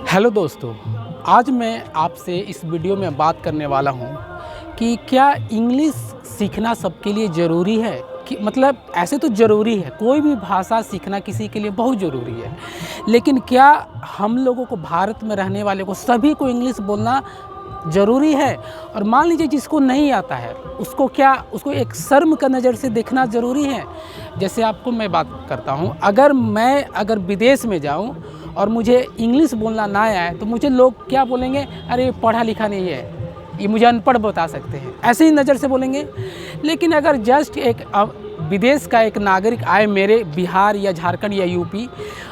Hello दोस्तों, आज मैं आपसे इस वीडियो में बात करने वाला हूँ कि क्या इंग्लिश सीखना सबके लिए ज़रूरी है। कि मतलब ऐसे तो ज़रूरी है, कोई भी भाषा सीखना किसी के लिए बहुत ज़रूरी है, लेकिन क्या हम लोगों को, भारत में रहने वाले को, सभी को इंग्लिश बोलना ज़रूरी है। और मान लीजिए जिसको नहीं आता है उसको एक शर्म का नज़र से देखना ज़रूरी है। जैसे आपको मैं बात करता हूँ, अगर विदेश में जाऊँ और मुझे इंग्लिश बोलना ना आए तो मुझे लोग क्या बोलेंगे, अरे पढ़ा लिखा नहीं है, ये मुझे अनपढ़ बता सकते हैं, ऐसे ही नज़र से बोलेंगे। लेकिन अगर जस्ट एक विदेश का एक नागरिक आए मेरे बिहार या झारखंड या यूपी,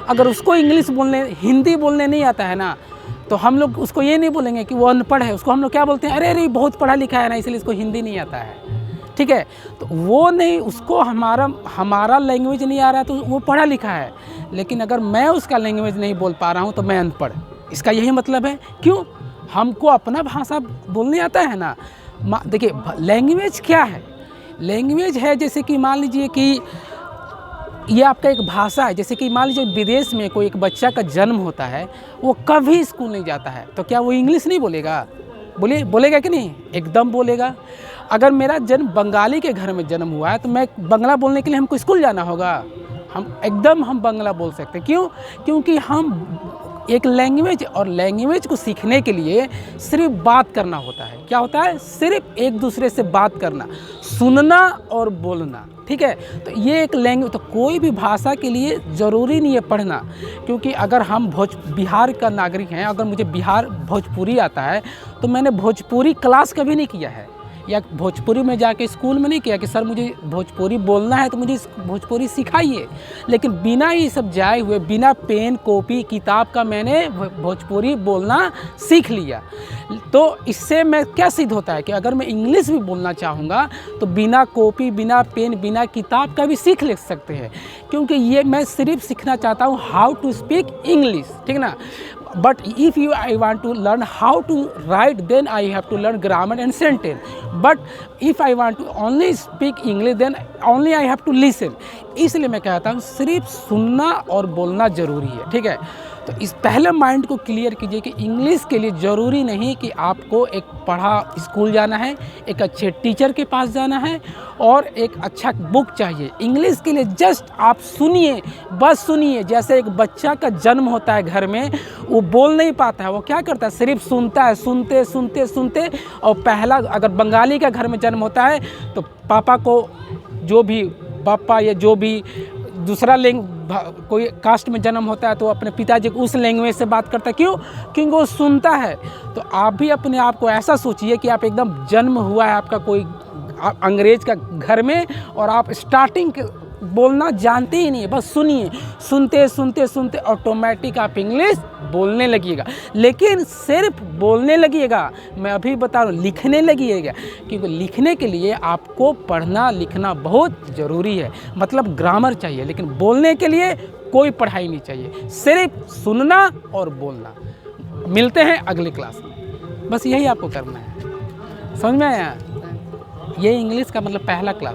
अगर उसको इंग्लिश बोलने, हिंदी बोलने नहीं आता है ना, तो हम लोग उसको ये नहीं बोलेंगे कि वो अनपढ़ है। उसको हम लोग क्या बोलते हैं, अरे अरे बहुत पढ़ा लिखा है ना, इसलिए इसको हिंदी नहीं आता है। ठीक है, तो वो नहीं, उसको हमारा लैंग्वेज नहीं आ रहा है तो वो पढ़ा लिखा है, लेकिन अगर मैं उसका लैंग्वेज नहीं बोल पा रहा हूँ तो मैं अनपढ़। इसका यही मतलब है। क्यों? हमको अपना भाषा बोलने आता है ना। देखिए, लैंग्वेज क्या है? लैंग्वेज है जैसे कि मान लीजिए कि ये आपका एक भाषा है। जैसे कि मान लीजिए विदेश में कोई एक बच्चा का जन्म होता है, वो कभी स्कूल नहीं जाता है, तो क्या वो इंग्लिश नहीं बोलेगा? बोलेगा कि नहीं? एकदम बोलेगा। अगर मेरा जन्म बंगाली के घर में जन्म हुआ है तो मैं बंगला बोलने के लिए हमको स्कूल जाना होगा? हम बंगला बोल सकते हैं। क्यों? क्योंकि हम एक लैंग्वेज, और लैंग्वेज को सीखने के लिए सिर्फ बात करना होता है। क्या होता है? सिर्फ एक दूसरे से बात करना, सुनना और बोलना। ठीक है, तो ये एक लैंग्वेज, तो कोई भी भाषा के लिए ज़रूरी नहीं है पढ़ना। क्योंकि अगर हम बिहार का नागरिक हैं, अगर मुझे भोजपुरी आता है तो मैंने भोजपुरी क्लास कभी नहीं किया है, या भोजपुरी में जाके स्कूल में नहीं किया कि सर मुझे भोजपुरी बोलना है तो मुझे भोजपुरी सिखाइए। लेकिन बिना ये सब जाए हुए, बिना पेन कॉपी किताब का मैंने भोजपुरी बोलना सीख लिया। तो इससे मैं क्या सिद्ध होता है कि अगर मैं इंग्लिश भी बोलना चाहूँगा तो बिना कॉपी, बिना पेन, बिना किताब का भी सीख ले सकते हैं। क्योंकि ये मैं सिर्फ सीखना चाहता हूँ हाउ टू स्पीक इंग्लिश। ठीक ना? But if I want to learn how to write, then I have to learn grammar and sentence. But if I want to only speak English, then only I have to listen. इसलिए मैं कहता हूँ सिर्फ सुनना और बोलना ज़रूरी है। ठीक है, तो इस पहले माइंड को क्लियर कीजिए कि इंग्लिश के लिए ज़रूरी नहीं कि आपको एक पढ़ा स्कूल जाना है, एक अच्छे टीचर के पास जाना है और एक अच्छा बुक चाहिए। इंग्लिश के लिए जस्ट आप सुनिए, बस सुनिए। जैसे एक बच्चा का जन्म होता है घर में, वो बोल नहीं पाता है, वो क्या करता है? सिर्फ सुनता है, सुनते सुनते सुनते। और पहला, अगर बंगाली का घर में जन्म होता है तो पापा को, जो भी पापा या जो भी दूसरा कोई कास्ट में जन्म होता है तो अपने पिताजी को उस लैंग्वेज से बात करता है। क्यों? क्योंकि वो सुनता है। तो आप भी अपने आप को ऐसा सोचिए कि आप एकदम जन्म हुआ है आपका कोई अंग्रेज का घर में, और आप स्टार्टिंग बोलना जानते ही नहीं है, बस सुनिए। सुनते सुनते सुनते ऑटोमेटिक आप इंग्लिश बोलने लगिएगा। लेकिन सिर्फ बोलने लगिएगा, मैं अभी बता रहा हूँ, लिखने लगिएगा। क्योंकि लिखने के लिए आपको पढ़ना लिखना बहुत ज़रूरी है, मतलब ग्रामर चाहिए। लेकिन बोलने के लिए कोई पढ़ाई नहीं चाहिए, सिर्फ सुनना और बोलना। मिलते हैं अगली क्लास में, बस यही आपको करना है। समझ में आया? ये इंग्लिश का मतलब पहला क्लास।